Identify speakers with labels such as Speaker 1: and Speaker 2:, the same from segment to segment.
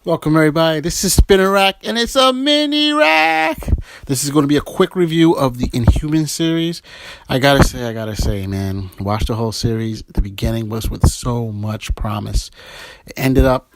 Speaker 1: Welcome everybody, this is Spinner Rack and it's a mini rack. This is going to be a quick review of the Inhuman series. I gotta say man, watch the whole series. The beginning was with so much promise. It ended up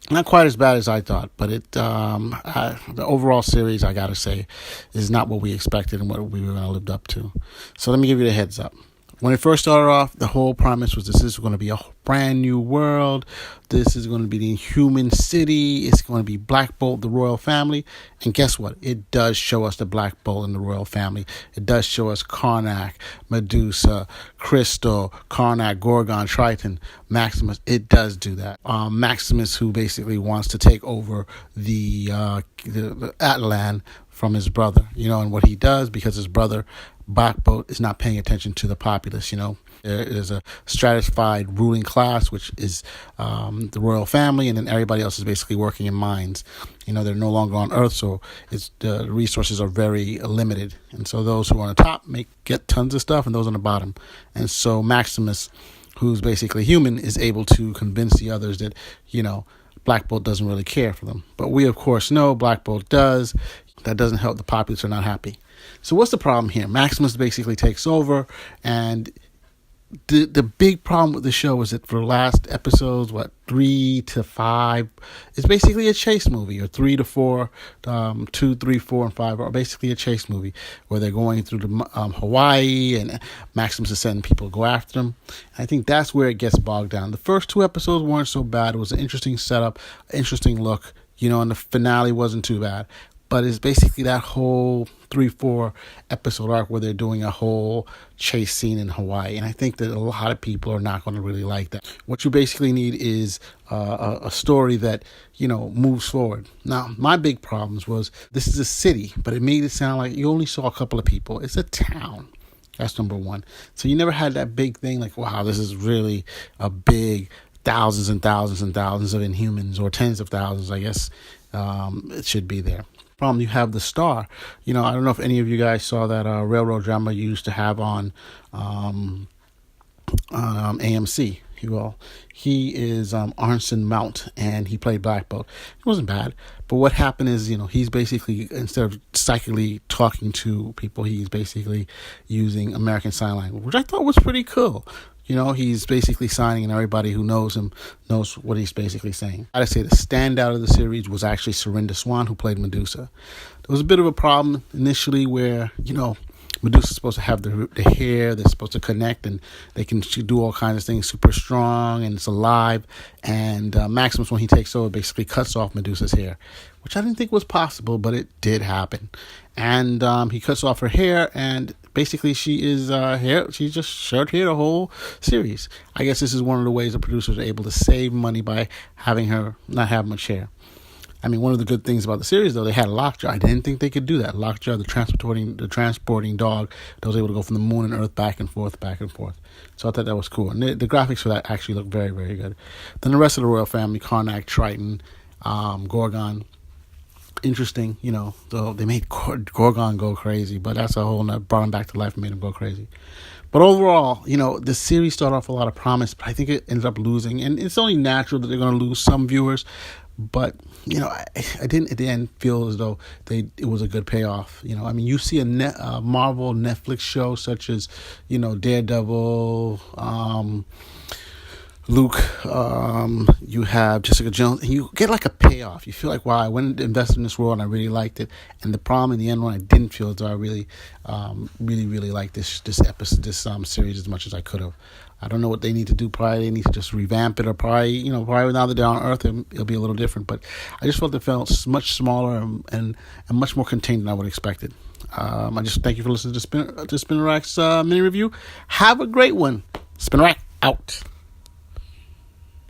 Speaker 1: not quite as bad as I thought, but the overall series, I gotta say, is not what we expected and what we were going to live up to. So let me give you the heads up. When it first started off, the whole premise was this is going to be a brand new world. This is going to be the Inhuman city. It's going to be Black Bolt, the royal family. And guess what? It does show us the Black Bolt and the royal family. It does show us Karnak, Medusa, Crystal, Karnak, Gorgon, Triton, Maximus. It does do that. Maximus, who basically wants to take over the Atlan from his brother, and what he does because his brother Black Bolt is not paying attention to the populace. There is a stratified ruling class, which is the royal family, and then everybody else is basically working in mines. They're no longer on Earth, so the resources are very limited, and so those who are on the top get tons of stuff, and those on the bottom. And so Maximus, who's basically human, is able to convince the others that Black Bolt doesn't really care for them. But we, of course, know Black Bolt does. That doesn't help. The populace are not happy. So what's the problem here? Maximus basically takes over, and the big problem with the show is that for the last episodes, 3 to 5, it's basically a chase movie, or 3 to 4, 2, 3, 4, and 5 are basically a chase movie where they're going through the Hawaii, and Maximus is sending people to go after them. I think that's where it gets bogged down. The first 2 episodes weren't so bad. It was an interesting setup, interesting look, and the finale wasn't too bad. But it's basically that whole 3-4 episode arc where they're doing a whole chase scene in Hawaii. And I think that a lot of people are not going to really like that. What you basically need is a story that, moves forward. Now, my big problems was this is a city, but it made it sound like you only saw a couple of people. It's a town. That's number one. So you never had that big thing like, wow, this is really a big thousands and thousands and thousands of Inhumans, or tens of thousands, I guess. It should be there. Problem, you have the Star. I don't know if any of you guys saw that railroad drama you used to have on AMC. He is Arnson Mount, and he played Black Bolt. It wasn't bad, but what happened is, he's basically, instead of psychically talking to people, he's basically using American Sign Language, which I thought was pretty cool. He's basically signing, and everybody who knows him knows what he's basically saying. I'd say the standout of the series was actually Serinda Swan, who played Medusa. There was a bit of a problem initially where, Medusa's supposed to have the hair, they're supposed to connect, and they can do all kinds of things, super strong, and it's alive. And Maximus, when he takes over, basically cuts off Medusa's hair, which I didn't think was possible, but it did happen. And he cuts off her hair, and basically she is hair. She's just short hair the whole series. I guess this is one of the ways the producers are able to save money by having her not have much hair. I mean, one of the good things about the series, though, they had Lockjaw. I didn't think they could do that. Lockjaw, the transporting dog that was able to go from the moon and Earth back and forth. So I thought that was cool. And the graphics for that actually look very, very good. Then the rest of the royal family, Karnak, Triton, Gorgon, interesting, though they made Gorgon go crazy, but that's a whole nother, brought him back to life and made him go crazy. But overall, the series started off with a lot of promise, but I think it ended up losing, and it's only natural that they're going to lose some viewers. But I didn't at the end feel as though it was a good payoff. You see a Marvel Netflix show such as Daredevil, Luke, you have Jessica Jones, and you get like a payoff. You feel like, wow, I went and invested in this world and I really liked it. And the problem in the end, when I didn't feel as though I really liked this episode, this series as much as I could have. I don't know what they need to do. Probably they need to just revamp it, or probably now that they're on Earth, it'll be a little different. But I just felt it felt much smaller and much more contained than I would have expected. I just thank you for listening to Spinner Rack's mini review. Have a great one. Spinner Rack out.